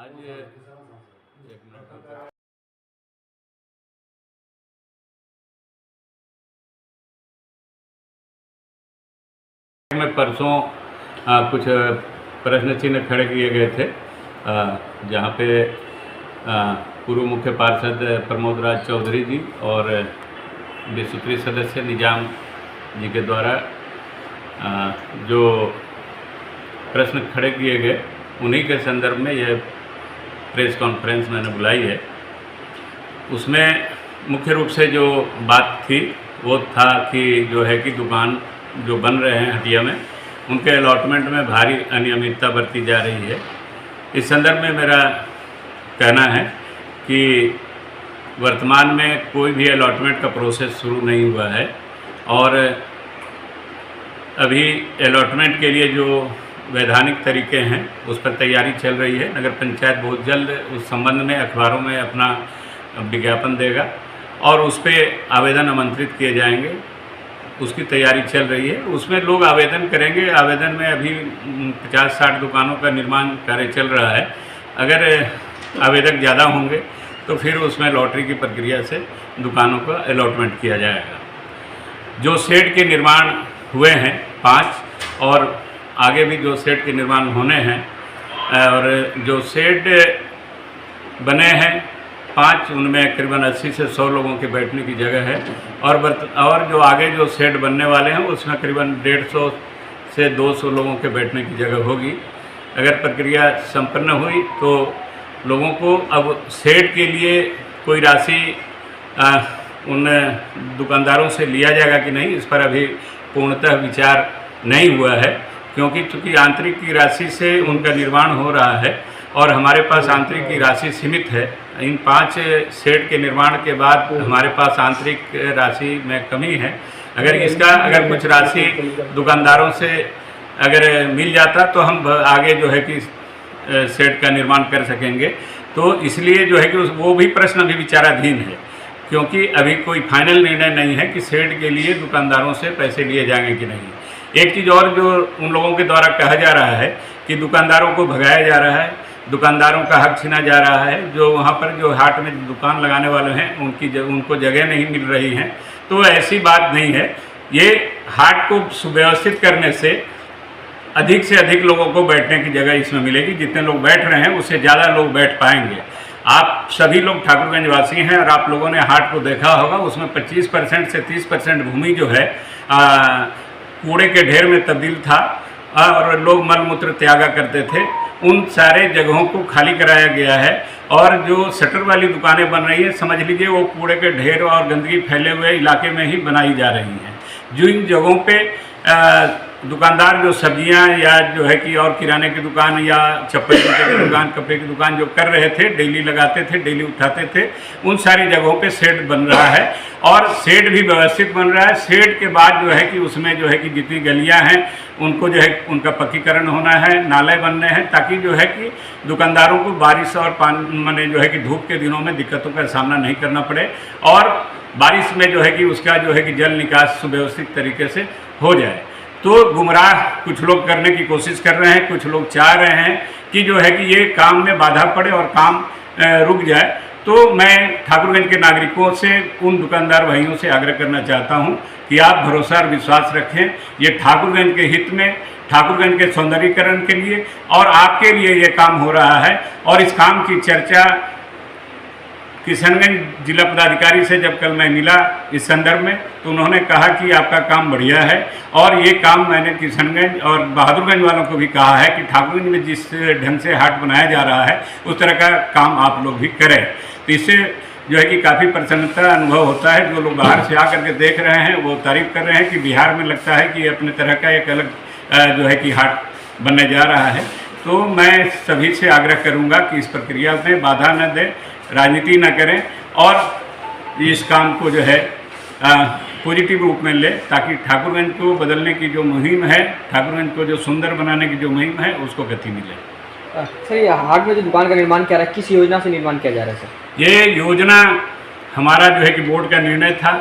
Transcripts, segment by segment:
आज एक मिनट में परसों कुछ प्रश्न चिन्ह खड़े किए गए थे, जहाँ पे पूर्व मुख्य पार्षद प्रमोद राज चौधरी जी और विसूत्री सदस्य निजाम जी के द्वारा जो प्रश्न खड़े किए गए, उन्हीं के संदर्भ में यह प्रेस कॉन्फ्रेंस मैंने बुलाई है। उसमें मुख्य रूप से जो बात थी वो था कि जो है कि दुकान जो बन रहे हैं हटिया में, उनके अलॉटमेंट में भारी अनियमितता बरती जा रही है। इस संदर्भ में मेरा कहना है कि वर्तमान में कोई भी अलॉटमेंट का प्रोसेस शुरू नहीं हुआ है और अभी अलॉटमेंट के लिए जो वैधानिक तरीके हैं उस पर तैयारी चल रही है। नगर पंचायत बहुत जल्द उस संबंध में अखबारों में अपना विज्ञापन देगा और उस पर आवेदन आमंत्रित किए जाएंगे। उसकी तैयारी चल रही है, उसमें लोग आवेदन करेंगे। आवेदन में अभी 50-60 दुकानों का निर्माण कार्य चल रहा है। अगर आवेदक ज़्यादा होंगे तो फिर उसमें लॉटरी की प्रक्रिया से दुकानों का अलॉटमेंट किया जाएगा। जो शेड के निर्माण हुए हैं 5 और आगे भी जो शेड के निर्माण होने हैं, और जो शेड बने हैं 5, उनमें करीबन 80 से 100 लोगों के बैठने की जगह है और जो आगे जो शेड बनने वाले हैं उसमें करीबन 150 से 200 लोगों के बैठने की जगह होगी। अगर प्रक्रिया संपन्न हुई तो लोगों को अब शेड के लिए कोई राशि उन दुकानदारों से लिया जाएगा कि नहीं, इस पर अभी पूर्णतः विचार नहीं हुआ है, क्योंकि चूँकि आंतरिक की राशि से उनका निर्माण हो रहा है और हमारे पास आंतरिक की राशि सीमित है। इन 5 शेड के निर्माण के बाद हमारे पास आंतरिक राशि में कमी है। अगर कुछ राशि दुकानदारों से अगर मिल जाता तो हम आगे जो है कि शेड का निर्माण कर सकेंगे। तो इसलिए जो है कि वो भी प्रश्न अभी विचाराधीन है, क्योंकि अभी कोई फाइनल निर्णय नहीं है कि शेड के लिए दुकानदारों से पैसे लिए जाएंगे कि नहीं। एक चीज़ और जो उन लोगों के द्वारा कहा जा रहा है कि दुकानदारों को भगाया जा रहा है, दुकानदारों का हक छीना जा रहा है। जो वहाँ पर जो हाट में दुकान लगाने वाले हैं उनको जगह नहीं मिल रही हैं, तो ऐसी बात नहीं है। ये हाट को सुव्यवस्थित करने से अधिक से अधिक लोगों को बैठने की जगह इसमें मिलेगी। जितने लोग बैठ रहे हैं उससे ज़्यादा लोग बैठ पाएंगे। आप सभी लोग ठाकुरगंज वासी हैं और आप लोगों ने हाट को देखा होगा। उसमें 25% से 30% भूमि जो है कूड़े के ढेर में तब्दील था और लोग मल मूत्र त्यागा करते थे। उन सारे जगहों को खाली कराया गया है और जो शटर वाली दुकानें बन रही है, समझ लीजिए वो कूड़े के ढेर और गंदगी फैले हुए इलाके में ही बनाई जा रही हैं। जो इन जगहों पे दुकानदार जो सब्जियां या जो है कि और किराने की दुकान या चप्पल जूते की दुकान, कपड़े की दुकान जो कर रहे थे, डेली लगाते थे, डेली उठाते थे, उन सारी जगहों पे शेड बन रहा है और शेड भी व्यवस्थित बन रहा है। शेड के बाद जो है कि उसमें जो है कि जितनी गलियां हैं उनको जो है उनका पक्कीकरण होना है, नाले बनने हैं, ताकि जो है कि दुकानदारों को बारिश और पानी जो है कि धूप के दिनों में दिक्कतों का सामना नहीं करना पड़े और बारिश में जो है कि उसका जो है कि जल निकास सुव्यवस्थित तरीके से हो जाए। तो गुमराह कुछ लोग करने की कोशिश कर रहे हैं, कुछ लोग चाह रहे हैं कि जो है कि ये काम में बाधा पड़े और काम रुक जाए। तो मैं ठाकुरगंज के नागरिकों से, उन दुकानदार भाइयों से आग्रह करना चाहता हूं कि आप भरोसा और विश्वास रखें। ये ठाकुरगंज के हित में, ठाकुरगंज के सौंदर्यीकरण के लिए और आपके लिए ये काम हो रहा है। और इस काम की चर्चा किशनगंज जिला पदाधिकारी से जब कल मैं मिला इस संदर्भ में, तो उन्होंने कहा कि आपका काम बढ़िया है और ये काम मैंने किशनगंज और बहादुरगंज वालों को भी कहा है कि ठाकुरगंज में जिस ढंग से हाट बनाया जा रहा है उस तरह का काम आप लोग भी करें। तो इससे जो है कि काफ़ी प्रसन्नता अनुभव होता है। जो लोग बाहर से आकर के देख रहे हैं वो तारीफ कर रहे हैं कि बिहार में लगता है कि अपने तरह का एक अलग जो है कि हाट बनने जा रहा है। तो मैं सभी से आग्रह करूँगा कि इस प्रक्रिया में बाधा न दें, राजनीति न करें और इस काम को जो है पॉजिटिव रूप में ले, ताकि ठाकुरगंज को बदलने की जो मुहिम है, ठाकुरगंज को जो सुंदर बनाने की जो मुहिम है, उसको गति मिले। सर, ये हाट में जो दुकान का निर्माण किया रहा है, किस योजना से निर्माण किया जा रहा है सर? ये योजना हमारा जो है कि बोर्ड का निर्णय था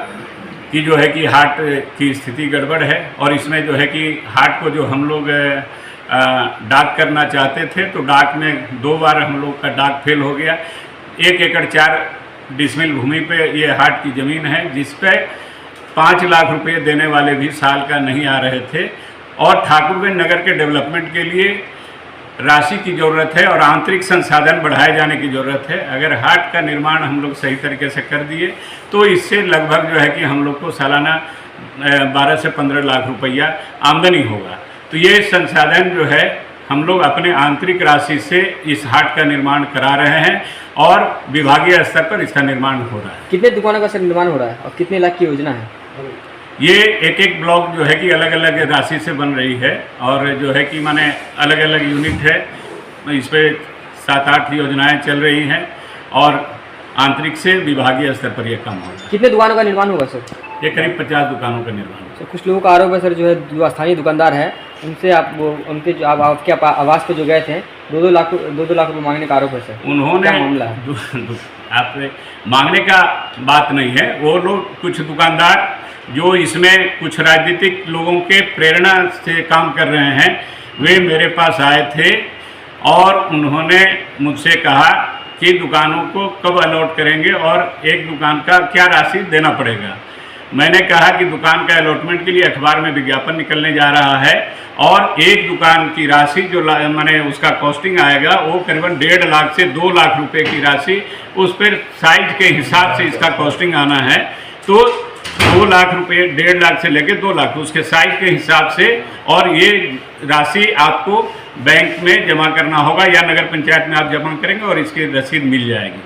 कि जो है कि हाट की स्थिति गड़बड़ है और इसमें जो है कि हाट को जो हम लोग डाक करना चाहते थे, तो डाक में 2 बार हम लोग का डाक फेल हो गया। 1 एकड़ 4 डिसमिल भूमि पे ये हाट की ज़मीन है, जिस पे 5 लाख रुपए देने वाले भी साल का नहीं आ रहे थे, और ठाकुरगंज नगर के डेवलपमेंट के लिए राशि की ज़रूरत है और आंतरिक संसाधन बढ़ाए जाने की ज़रूरत है। अगर हाट का निर्माण हम लोग सही तरीके से कर दिए तो इससे लगभग जो है कि हम लोग को सालाना 12 से 15 लाख रुपया आमदनी होगा। तो ये संसाधन जो है हम लोग अपने आंतरिक राशि से इस हाट का निर्माण करा रहे हैं और विभागीय स्तर पर इसका निर्माण हो रहा है। कितने दुकानों का सर निर्माण हो रहा है और कितने लाख की योजना है? ये एक ब्लॉक जो है कि अलग अलग राशि से बन रही है, और जो है कि माने अलग अलग यूनिट है, इस पर 7-8 योजनाएं चल रही हैं, और आंतरिक से विभागीय स्तर पर यह काम होगा। कितने दुकानों का निर्माण होगा सर? ये करीब 50 दुकानों का निर्माण होगा। सर कुछ लोगों का आरोप है सर, जो है जो स्थानीय दुकानदार है उनसे उनके जो आप आपके आवास पे जो गए थे 2-2 लाख रुपये मांगने का आरोप है सर। उन्होंने क्या मामला है? आप मांगने का बात नहीं है, वो लोग कुछ दुकानदार जो इसमें कुछ राजनीतिक लोगों के प्रेरणा से काम कर रहे हैं, वे मेरे पास आए थे और उन्होंने मुझसे कहा कि दुकानों को कब अलॉट करेंगे और एक दुकान का क्या राशि देना पड़ेगा। मैंने कहा कि दुकान का अलॉटमेंट के लिए अखबार में विज्ञापन निकलने जा रहा है, और एक दुकान की राशि जो मैंने उसका कॉस्टिंग आएगा वो करीबन 1.5 लाख से 2 लाख रुपए की राशि, उस पर साइज के हिसाब से इसका कॉस्टिंग आना है। तो 2 लाख रुपये, 1.5 लाख से लेकर 2 लाख उसके साइज के हिसाब से, और ये राशि आपको बैंक में जमा करना होगा या नगर पंचायत में आप जमा करेंगे और इसकी रसीद मिल जाएगी।